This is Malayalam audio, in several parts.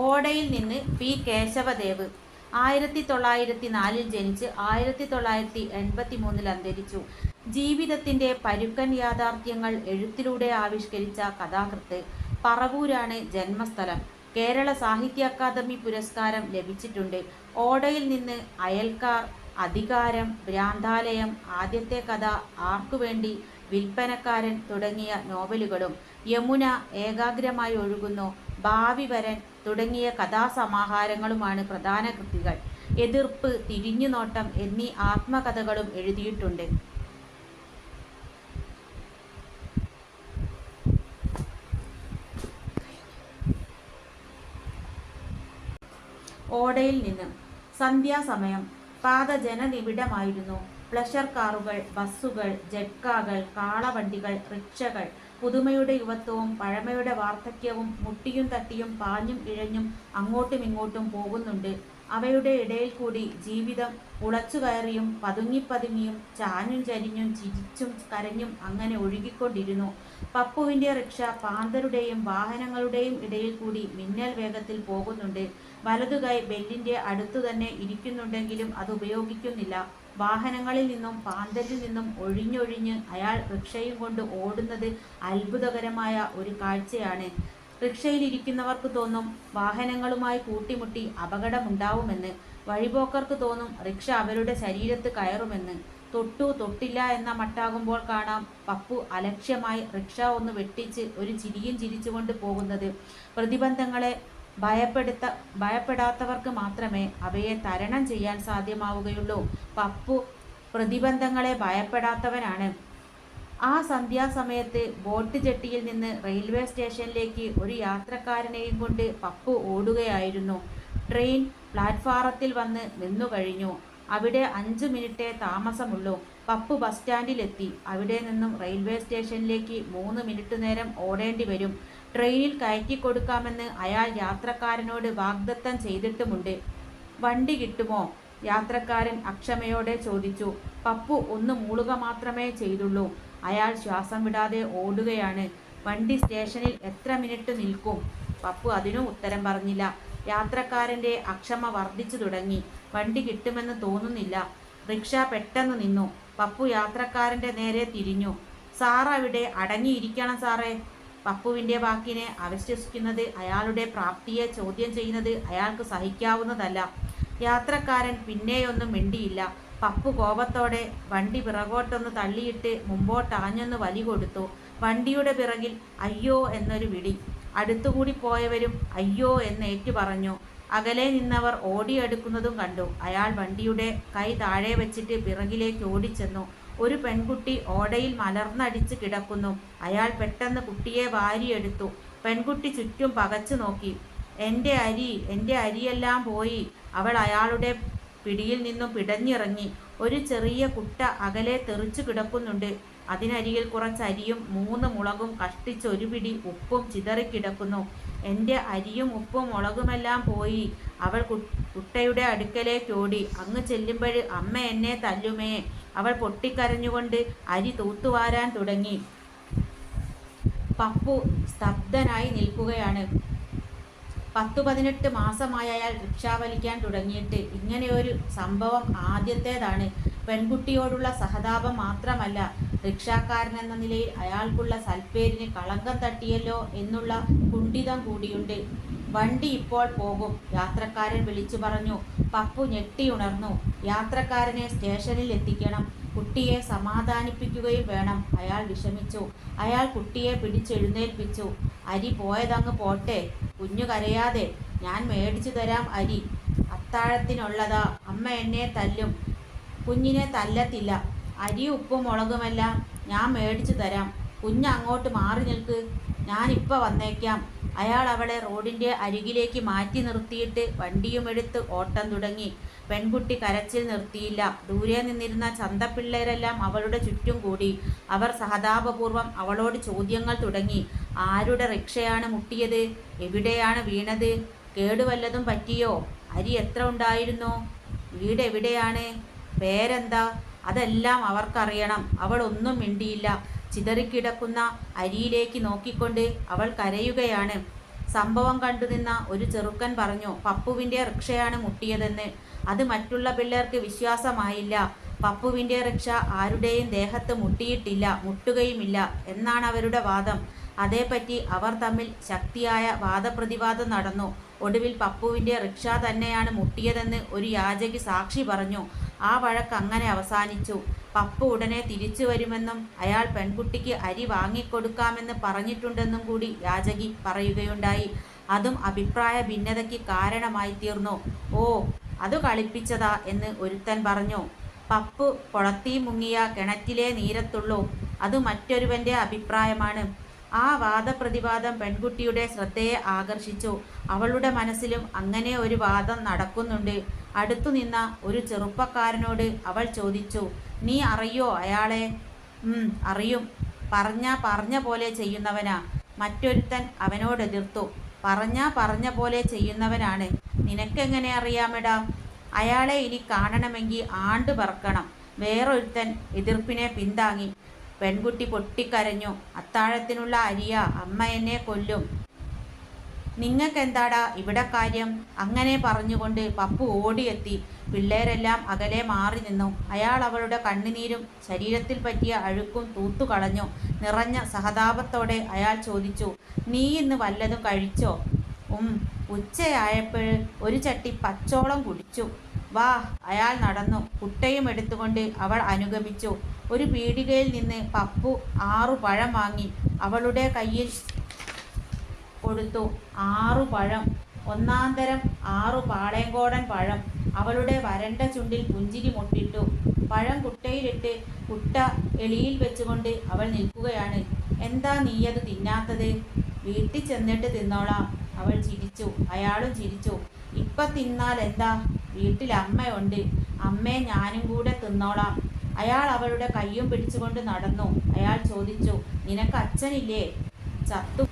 ഓടയിൽ നിന്ന് പി കേശവദേവ് 1904 ജനിച്ച് 1983 അന്തരിച്ചു. ജീവിതത്തിന്റെ പരുക്കൻ യാഥാർത്ഥ്യങ്ങൾ എഴുത്തിലൂടെ ആവിഷ്കരിച്ച കഥാകൃത്ത്. പറവൂരാണ് ജന്മസ്ഥലം. കേരള സാഹിത്യ അക്കാദമി പുരസ്കാരം ലഭിച്ചിട്ടുണ്ട്. ഓടയിൽ നിന്ന്, അയൽക്കാർ, അധികാരം, ഭ്രാന്താലയം, ആദ്യത്തെ കഥ, ആർക്കുവേണ്ടി, വിൽപ്പനക്കാരൻ തുടങ്ങിയ നോവലുകളും, യമുന, ഏകാഗ്രമായി ഒഴുകുന്നു, ഭാവി വരൻ തുടങ്ങിയ കഥാസമാഹാരങ്ങളുമാണ് പ്രധാന കൃതികൾ. എതിർപ്പ്, തിരിഞ്ഞുനോട്ടം എന്നീ ആത്മകഥകളും എഴുതിയിട്ടുണ്ട്. ഓടയിൽ നിന്ന്. സന്ധ്യാസമയം. പാത ജനനിബിഡമായിരുന്നു. പ്ലഷർ കാറുകൾ, ബസ്സുകൾ, ജഡ്കാകൾ, കാളവണ്ടികൾ, റിക്ഷകൾ. പുതുമയുടെ യുവത്വവും പഴമയുടെ വാർദ്ധക്യവും മുട്ടിയും തട്ടിയും പാഞ്ഞും ഇഴഞ്ഞും അങ്ങോട്ടും ഇങ്ങോട്ടും പോകുന്നുണ്ട്. അവയുടെ ഇടയിൽ കൂടി ജീവിതം ഉളച്ചുകയറിയും പതുങ്ങിപ്പതുങ്ങിയും ചാഞ്ഞും ചരിഞ്ഞും ചിരിച്ചും കരഞ്ഞും അങ്ങനെ ഒഴുകിക്കൊണ്ടിരുന്നു. പപ്പുവിൻ്റെ റിക്ഷ പാന്തരുടെയും വാഹനങ്ങളുടെയും ഇടയിൽ കൂടി മിന്നൽ വേഗത്തിൽ പോകുന്നുണ്ട്. വലതുകൈ ബെല്ലിൻ്റെ അടുത്തു തന്നെ ഇരിക്കുന്നുണ്ടെങ്കിലും അത് ഉപയോഗിക്കുന്നില്ല. വാഹനങ്ങളിൽ നിന്നും പാന്തരിൽ നിന്നും ഒഴിഞ്ഞൊഴിഞ്ഞ് അയാൾ റിക്ഷയും കൊണ്ട് ഓടുന്നത് അത്ഭുതകരമായ ഒരു കാഴ്ചയാണ്. റിക്ഷയിലിരിക്കുന്നവർക്ക് തോന്നും വാഹനങ്ങളുമായി കൂട്ടിമുട്ടി അപകടമുണ്ടാവുമെന്ന്. വഴിപോക്കർക്ക് തോന്നും റിക്ഷ അവരുടെ ശരീരത്ത് കയറുമെന്ന്. തൊട്ടു തൊട്ടില്ല എന്ന മട്ടാകുമ്പോൾ കാണാം പപ്പു അലക്ഷ്യമായി റിക്ഷ ഒന്ന് വെട്ടിച്ച് ഒരു ചിരിയും ചിരിച്ചുകൊണ്ട് പോകുന്നത്. പ്രതിബന്ധങ്ങളെ ഭയപ്പെടാത്തവർക്ക് മാത്രമേ അവയെ തരണം ചെയ്യാൻ സാധ്യമാവുകയുള്ളൂ. പപ്പു പ്രതിബന്ധങ്ങളെ ഭയപ്പെടാത്തവനാണ്. ആ സന്ധ്യാസമയത്ത് ബോട്ട് ജെട്ടിയിൽ നിന്ന് റെയിൽവേ സ്റ്റേഷനിലേക്ക് ഒരു യാത്രക്കാരനെയും കൊണ്ട് പപ്പു ഓടുകയായിരുന്നു. ട്രെയിൻ പ്ലാറ്റ്ഫാറത്തിൽ വന്ന് നിന്നുകഴിഞ്ഞു. അവിടെ 5 മിനിറ്റേ താമസമുള്ളൂ. പപ്പു ബസ് സ്റ്റാൻഡിലെത്തി. അവിടെ നിന്നും റെയിൽവേ സ്റ്റേഷനിലേക്ക് 3 മിനിറ്റ് നേരം ഓടേണ്ടി വരും. ട്രെയിനിൽ കയറ്റിക്കൊടുക്കാമെന്ന് അയാൾ യാത്രക്കാരനോട് വാഗ്ദത്തം ചെയ്തിട്ടുമുണ്ട്. വണ്ടി കിട്ടുമോ? യാത്രക്കാരൻ അക്ഷമയോടെ ചോദിച്ചു. പപ്പു ഒന്ന് മൂളുക മാത്രമേ ചെയ്തുള്ളൂ. അയാൾ ശ്വാസം വിടാതെ ഓടുകയാണ്. വണ്ടി സ്റ്റേഷനിൽ എത്ര മിനിറ്റ് നിൽക്കും? പപ്പു അതിനും ഉത്തരം പറഞ്ഞില്ല. യാത്രക്കാരൻ്റെ അക്ഷമ വർദ്ധിച്ചു തുടങ്ങി. വണ്ടി കിട്ടുമെന്ന് തോന്നുന്നില്ല. റിക്ഷ പെട്ടെന്ന് നിന്നു. പപ്പു യാത്രക്കാരൻ്റെ നേരെ തിരിഞ്ഞു. സാറവിടെ അടങ്ങിയിരിക്കണം സാറേ. പപ്പുവിൻ്റെ വാക്കിനെ അവിശ്വസിക്കുന്നത്, അയാളുടെ പ്രാപ്തിയെ ചോദ്യം ചെയ്യുന്നത് അയാൾക്ക് സഹിക്കാവുന്നതല്ല. യാത്രക്കാരൻ പിന്നെയൊന്നും മിണ്ടിയില്ല. പപ്പു കോപത്തോടെ വണ്ടി പിറകോട്ടൊന്ന് തള്ളിയിട്ട് മുമ്പോട്ടാഞ്ഞൊന്ന് വലി കൊടുത്തു. വണ്ടിയുടെ പിറകിൽ അയ്യോ എന്നൊരു വിളി. അടുത്തുകൂടി പോയവരും അയ്യോ എന്നേറ്റു പറഞ്ഞു. അകലെ നിന്നവർ ഓടിയെടുക്കുന്നതും കണ്ടു. അയാൾ വണ്ടിയുടെ കൈ താഴെ വെച്ചിട്ട് പിറകിലേക്ക് ഓടിച്ചെന്നു. ഒരു പെൺകുട്ടി ഓടയിൽ മലർന്നടിച്ച് കിടക്കുന്നു. അയാൾ പെട്ടെന്ന് കുട്ടിയെ വാരിയെടുത്തു. പെൺകുട്ടി ചുറ്റും പകച്ചു നോക്കി. എൻ്റെ അരിയെല്ലാം പോയി. അവൾ അയാളുടെ പിടിയിൽ നിന്നും പിടഞ്ഞിറങ്ങി. ഒരു ചെറിയ കുട്ട അകലെ തെറിച്ചു കിടക്കുന്നുണ്ട്. അതിനരികിൽ കുറച്ച് അരിയും 3 മുളകും കഷ്ടിച്ചൊരു പിടി ഉപ്പും ചിതറിക്കിടക്കുന്നു. എൻ്റെ അരിയും ഉപ്പും മുളകുമെല്ലാം പോയി. അവൾ കുട്ടയുടെ അടുക്കലേക്കോടി. അങ്ങ് ചെല്ലുമ്പോൾ അമ്മ എന്നെ തല്ലുമേ. അവൾ പൊട്ടിക്കരഞ്ഞുകൊണ്ട് അരി തൂത്തുവാരാൻ തുടങ്ങി. പപ്പു സ്തബ്ധനായി നിൽക്കുകയാണ്. 10-18 മാസമായി അയാൾ റിക്ഷ വലിക്കാൻ തുടങ്ങിയിട്ട്. ഇങ്ങനെയൊരു സംഭവം ആദ്യത്തേതാണ്. പെൺകുട്ടിയോടുള്ള സഹതാപം മാത്രമല്ല, റിക്ഷാക്കാരനെന്ന നിലയിൽ അയാൾക്കുള്ള സൽപ്പേരിന് കളങ്കം തട്ടിയല്ലോ എന്നുള്ള കുണ്ഠിതം കൂടിയുണ്ട്. വണ്ടി ഇപ്പോൾ പോകും, യാത്രക്കാരൻ വിളിച്ചു പറഞ്ഞു. പപ്പു ഞെട്ടിയുണർന്നു. യാത്രക്കാരനെ സ്റ്റേഷനിൽ എത്തിക്കണം. കുട്ടിയെ സമാധാനിപ്പിക്കുകയും വേണം. അയാൾ വിഷമിച്ചു. അയാൾ കുട്ടിയെ പിടിച്ചെഴുന്നേൽപ്പിച്ചു. അരി പോയതങ്ങ് പോട്ടെ, കുഞ്ഞു കരയാതെ. ഞാൻ മേടിച്ചു തരാം അരി. അത്താഴത്തിനുള്ളതാ. അമ്മ എന്നെ തല്ലും. കുഞ്ഞിനെ തല്ലത്തില്ല. അരി ഉപ്പും മുളകുമെല്ലാം ഞാൻ മേടിച്ചു തരാം. കുഞ്ഞ് അങ്ങോട്ട് മാറി നിൽക്ക്, ഞാനിപ്പോൾ വന്നേക്കാം. അയാൾ അവളെ റോഡിൻ്റെ അരികിലേക്ക് മാറ്റി നിർത്തിയിട്ട് വണ്ടിയുമെടുത്ത് ഓട്ടം തുടങ്ങി. പെൺകുട്ടി കരച്ചിൽ നിർത്തിയില്ല. ദൂരെ നിന്നിരുന്ന ചന്തപ്പിള്ളേരെല്ലാം അവളുടെ ചുറ്റും കൂടി. അവർ സഹതാപപൂർവം അവളോട് ചോദ്യങ്ങൾ തുടങ്ങി. ആരുടെ റിക്ഷയാണ് മുട്ടിയത്? എവിടെയാണ് വീണത്? കേടുവല്ലതും പറ്റിയോ? അരി എത്ര ഉണ്ടായിരുന്നു? വീട് എവിടെയാണ്? പേരെന്താ? അതെല്ലാം അവർക്കറിയണം. അവൾ ഒന്നും മിണ്ടിയില്ല. ചിതറിക്കിടക്കുന്ന അരിയിലേക്ക് നോക്കിക്കൊണ്ട് അവൾ കരയുകയാണ്. സംഭവം കണ്ടുനിന്ന ഒരു ചെറുക്കൻ പറഞ്ഞു, പപ്പുവിൻ്റെ റിക്ഷയാണ് മുട്ടിയതെന്ന്. അത് മറ്റുള്ള പിള്ളേർക്ക് വിശ്വാസമായില്ല. പപ്പുവിൻ്റെ റിക്ഷ ആരുടെയും ദേഹത്ത് മുട്ടിയിട്ടില്ല, മുട്ടുകയുമില്ല എന്നാണ് അവരുടെ വാദം. അതേപ്പറ്റി അവർ തമ്മിൽ ശക്തിയായ വാദപ്രതിവാദം നടന്നു. ഒടുവിൽ പപ്പുവിൻ്റെ റിക്ഷ തന്നെയാണ് മുട്ടിയതെന്ന് ഒരു യാചകി സാക്ഷി പറഞ്ഞു. ആ വഴക്ക് അങ്ങനെ അവസാനിച്ചു. പപ്പു ഉടനെ തിരിച്ചു വരുമെന്നും അയാൾ പെൺകുട്ടിക്ക് അരി വാങ്ങിക്കൊടുക്കാമെന്ന് പറഞ്ഞിട്ടുണ്ടെന്നും കൂടി യാചകി പറയുകയുണ്ടായി. അതും അഭിപ്രായ ഭിന്നതയ്ക്ക് കാരണമായി തീർന്നു. ഓ, അത് കളിപ്പിച്ചതാ എന്ന് ഒരുത്തൻ പറഞ്ഞു. പപ്പു കുളത്തി മുങ്ങിയ കിണറ്റിലെ നീരത്തുള്ളൂ. അത് മറ്റൊരുവൻ്റെ അഭിപ്രായമാണ്. ആ വാദപ്രതിവാദം പെൺകുട്ടിയുടെ ശ്രദ്ധയെ ആകർഷിച്ചു. അവളുടെ മനസ്സിലും അങ്ങനെ ഒരു വാദം നടക്കുന്നുണ്ട്. അടുത്തു നിന്ന ഒരു ചെറുപ്പക്കാരനോട് അവൾ ചോദിച്ചു, നീ അറിയോ അയാളെ? അറിയും. പറഞ്ഞ പോലെ ചെയ്യുന്നവനാ. മറ്റൊരുത്തൻ അവനോട് എതിർത്തു. പറഞ്ഞ പോലെ ചെയ്യുന്നവനാണ്. നിനക്കെങ്ങനെ അറിയാമെടാ? അയാളെ ഇനി കാണണമെങ്കിൽ ആണ്ട് പറക്കണം. വേറൊരുത്തൻ എതിർപ്പിനെ പിന്താങ്ങി. പെൺകുട്ടി പൊട്ടിക്കരഞ്ഞു. അത്താഴത്തിനുള്ള അരിയാ, അമ്മ എന്നെ കൊല്ലും. നിങ്ങൾക്കെന്താടാ ഇവിടെ കാര്യം? അങ്ങനെ പറഞ്ഞുകൊണ്ട് പപ്പു ഓടിയെത്തി. പിള്ളേരെല്ലാം അകലെ മാറി നിന്നു. അയാൾ അവളുടെ കണ്ണുനീരും ശരീരത്തിൽ പറ്റിയ അഴുക്കും തൂത്തുകളഞ്ഞു. നിറഞ്ഞ സഹതാപത്തോടെ അയാൾ ചോദിച്ചു, നീ ഇന്ന് വല്ലതും കഴിച്ചോ? ഉച്ചയായപ്പോൾ ഒരു ചട്ടി പച്ചോളം കുടിച്ചു. വാ. അയാൾ നടന്നു. കുട്ടയും എടുത്തുകൊണ്ട് അവൾ അനുഗമിച്ചു. ഒരു പീടികയിൽ നിന്ന് പപ്പു 6 പഴം വാങ്ങി അവളുടെ കയ്യിൽ കൊടുത്തു. 6 പഴം, ഒന്നാന്തരം 6 പാളയങ്കോടൻ പഴം. അവളുടെ വരണ്ട ചുണ്ടിൽ പുഞ്ചിരി മുട്ടിട്ടു. പഴം കുട്ടയിലിട്ട് കുട്ട എളിയിൽ വെച്ചുകൊണ്ട് അവൾ നിൽക്കുകയാണ്. എന്താ നീയത് തിന്നാത്തത്? വീട്ടിൽ ചെന്നിട്ട് തിന്നോളാം. അവൾ ചിരിച്ചു. അയാളും ചിരിച്ചു. ഇപ്പം തിന്നാൽ എന്താ? വീട്ടിൽ അമ്മയുണ്ട്. അമ്മയെ ഞാനും കൂടെ തിന്നോളാം. അയാൾ അവളുടെ കയ്യും പിടിച്ചുകൊണ്ട് നടന്നു. അയാൾ ചോദിച്ചു, നിനക്ക് അച്ഛനില്ലേ? ചത്തു.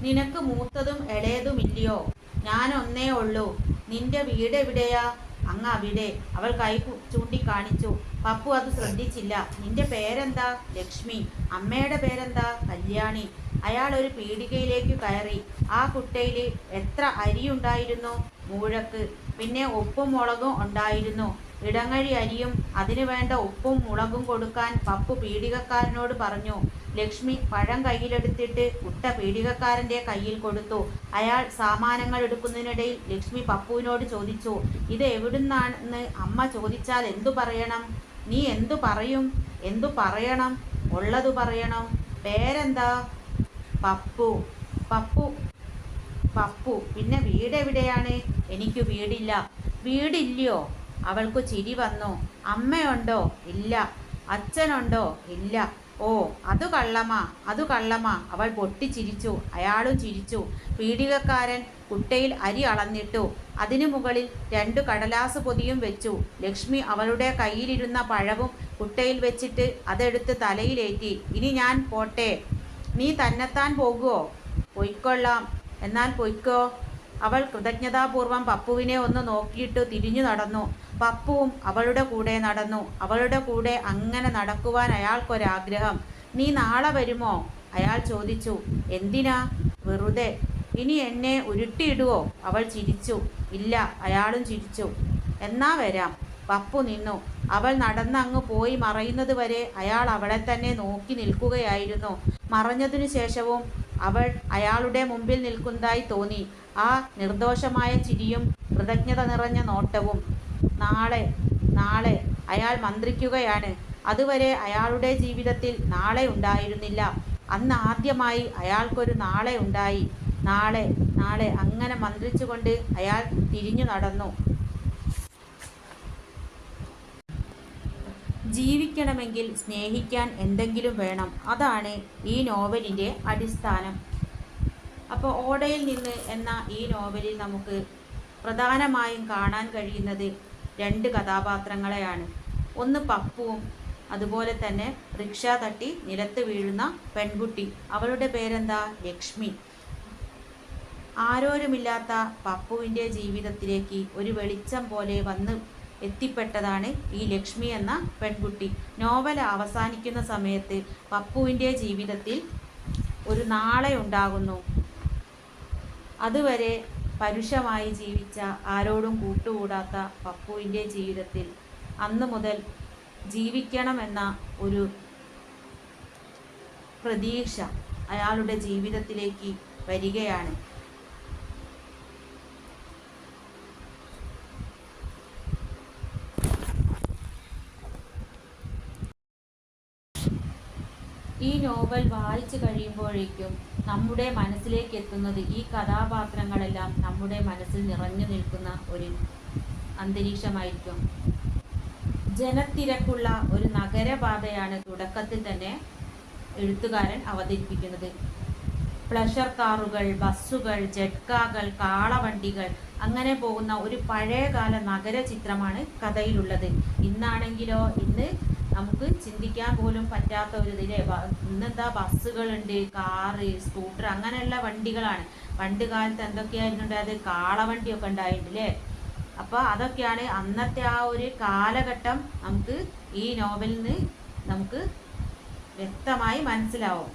നിനക്ക് മൂത്തതും ഇളയതുമില്ലയോ? ഞാൻ ഒന്നേ ഉള്ളൂ. നിന്റെ വീട് എവിടെയാ? അങ്ങ് അവിടെ. അവൾ കൈ ചൂണ്ടിക്കാണിച്ചു. പപ്പു അത് ശ്രദ്ധിച്ചില്ല. നിന്റെ പേരെന്താ? ലക്ഷ്മി. അമ്മയുടെ പേരെന്താ? കല്യാണി. അയാൾ ഒരു പീടികയിലേക്ക് കയറി. ആ കുട്ടയിൽ എത്ര അരിയുണ്ടായിരുന്നു? മൂഴക്ക്. പിന്നെ ഉപ്പും മുളകും ഉണ്ടായിരുന്നു. ഇടങ്ങഴി അരിയും അതിനു വേണ്ട ഉപ്പും മുളകും കൊടുക്കാൻ പപ്പു പീടികക്കാരനോട് പറഞ്ഞു. ലക്ഷ്മി പഴം കയ്യിലെടുത്തിട്ട് കുട്ട പീടികക്കാരൻ്റെ കയ്യിൽ കൊടുത്തു. അയാൾ സാമാനങ്ങൾ എടുക്കുന്നതിനിടയിൽ ലക്ഷ്മി പപ്പുവിനോട് ചോദിച്ചു, ഇത് എവിടുന്നാണെന്ന് അമ്മ ചോദിച്ചാൽ എന്തു പറയണം? നീ എന്തു പറയും? എന്തു പറയണം? ഉള്ളതു പറയണം. പേരെന്താ? പപ്പു. പപ്പു. പപ്പു. പിന്നെ വീടെവിടെയാണ്? എനിക്ക് വീടില്ല. വീടില്ലയോ? അവൾക്ക് ചിരി വന്നു. അമ്മയുണ്ടോ? ഇല്ല. അച്ഛനുണ്ടോ? ഇല്ല. ഓ, അതു കള്ളമാ. അവൾ പൊട്ടിച്ചിരിച്ചു. അയാളും ചിരിച്ചു. പീടികക്കാരൻ കുട്ടയിൽ അരി അളന്നിട്ടു. അതിനു മുകളിൽ 2 കടലാസ് പൊതിയും വെച്ചു. ലക്ഷ്മി അവളുടെ കയ്യിലിരുന്ന പഴവും കുട്ടയിൽ വെച്ചിട്ട് അതെടുത്ത് തലയിലേറ്റി. ഇനി ഞാൻ പോട്ടെ. നീ തന്നെത്താൻ പോകുമോ? പൊയ്ക്കൊള്ളാം. എന്നാൽ പൊയ്ക്കോ. അവൾ കൃതജ്ഞതാപൂർവം പപ്പുവിനെ ഒന്ന് നോക്കിയിട്ട് തിരിഞ്ഞു നടന്നു. പപ്പുവും അവളുടെ കൂടെ നടന്നു. അവളുടെ കൂടെ അങ്ങനെ നടക്കുവാൻ അയാൾക്കൊരാഗ്രഹം. നീ നാളെ വരുമോ? അയാൾ ചോദിച്ചു. എന്തിനാ? വെറുതെ. ഇനി എന്നെ ഉരുട്ടിയിടുവോ? അവൾ ചിരിച്ചു. ഇല്ല. അയാളും ചിരിച്ചു. എന്നാ വരാം. പപ്പു നിന്നു. അവൾ നടന്നങ്ങ് പോയി മറയുന്നത് വരെ അയാൾ അവളെ തന്നെ നോക്കി നിൽക്കുകയായിരുന്നു. മറഞ്ഞതിനു ശേഷവും അവൾ അയാളുടെ മുമ്പിൽ നിൽക്കുന്നതായി തോന്നി. ആ നിർദോഷമായ ചിരിയും കൃതജ്ഞത നിറഞ്ഞ നോട്ടവും. നാളെ, നാളെ. അയാൾ മന്ത്രിക്കുകയാണ്. അതുവരെ അയാളുടെ ജീവിതത്തിൽ നാളെ ഉണ്ടായിരുന്നില്ല. അന്ന് ആദ്യമായി അയാൾക്കൊരു നാളെ ഉണ്ടായി. നാളെ, നാളെ. അങ്ങനെ മന്ത്രിച്ചുകൊണ്ട് അയാൾ തിരിഞ്ഞു നടന്നു. ജീവിക്കണമെങ്കിൽ സ്നേഹിക്കാൻ എന്തെങ്കിലും വേണം. അതാണ് ഈ നോവലിൻ്റെ അടിസ്ഥാനം. അപ്പോൾ ഓടയിൽ നിന്ന് എന്ന ഈ നോവലിൽ നമുക്ക് പ്രധാനമായും കാണാൻ കഴിയുന്നത് 2 കഥാപാത്രങ്ങളെയാണ്. ഒന്ന് പപ്പുവും അതുപോലെ തന്നെ റിക്ഷ തട്ടി നിലത്ത് വീഴുന്ന പെൺകുട്ടി. അവളുടെ പേരെന്താ? ലക്ഷ്മി. ആരോരുമില്ലാത്ത പപ്പുവിൻ്റെ ജീവിതത്തിലേക്ക് ഒരു വെളിച്ചം പോലെ വന്ന് എത്തിപ്പെട്ടതാണ് ഈ ലക്ഷ്മി എന്ന പെൺകുട്ടി. നോവൽ അവസാനിക്കുന്ന സമയത്ത് പപ്പുവിൻ്റെ ജീവിതത്തിൽ ഒരു നാളെ ഉണ്ടാകുന്നു. അതുവരെ പരുഷമായി ജീവിച്ച, ആരോടും കൂട്ടുകൂടാത്ത പപ്പുവിൻ്റെ ജീവിതത്തിൽ അന്ന് മുതൽ ജീവിക്കണമെന്ന ഒരു പ്രതീക്ഷ അയാളുടെ ജീവിതത്തിലേക്ക് വരികയാണ്. ഈ നോവൽ വായിച്ചു കഴിയുമ്പോഴേക്കും നമ്മുടെ മനസ്സിലേക്ക് എത്തുന്നത് ഈ കഥാപാത്രങ്ങളെല്ലാം നമ്മുടെ മനസ്സിൽ നിറഞ്ഞു നിൽക്കുന്ന ഒരു അന്തരീക്ഷമായിരിക്കും. ജനത്തിരക്കുള്ള ഒരു നഗരപാതയാണ് തുടക്കത്തിൽ തന്നെ എഴുത്തുകാരൻ അവതരിപ്പിക്കുന്നത്. പ്ലഷർ കാറുകൾ, ബസ്സുകൾ, ജഡ്കാകൾ, കാളവണ്ടികൾ അങ്ങനെ പോകുന്ന ഒരു പഴയകാല നഗര ചിത്രമാണ് കഥയിലുള്ളത്. ഇന്നാണെങ്കിലോ ഇന്ന് നമുക്ക് ചിന്തിക്കാൻ പോലും പറ്റാത്ത ഒരു ഇതിലെ ഇന്നെന്താ ബസ്സുകളുണ്ട്, കാറ്, സ്കൂട്ടർ അങ്ങനെയുള്ള വണ്ടികളാണ്. പണ്ട് കാലത്ത് എന്തൊക്കെയായിരുന്നു അത് കാളവണ്ടിയൊക്കെ ഉണ്ടായിട്ടില്ലേ. അപ്പോൾ അതൊക്കെയാണ് അന്നത്തെ ആ ഒരു കാലഘട്ടം നമുക്ക് ഈ നോവലിൽ നിന്ന് നമുക്ക് വ്യക്തമായി മനസ്സിലാവും.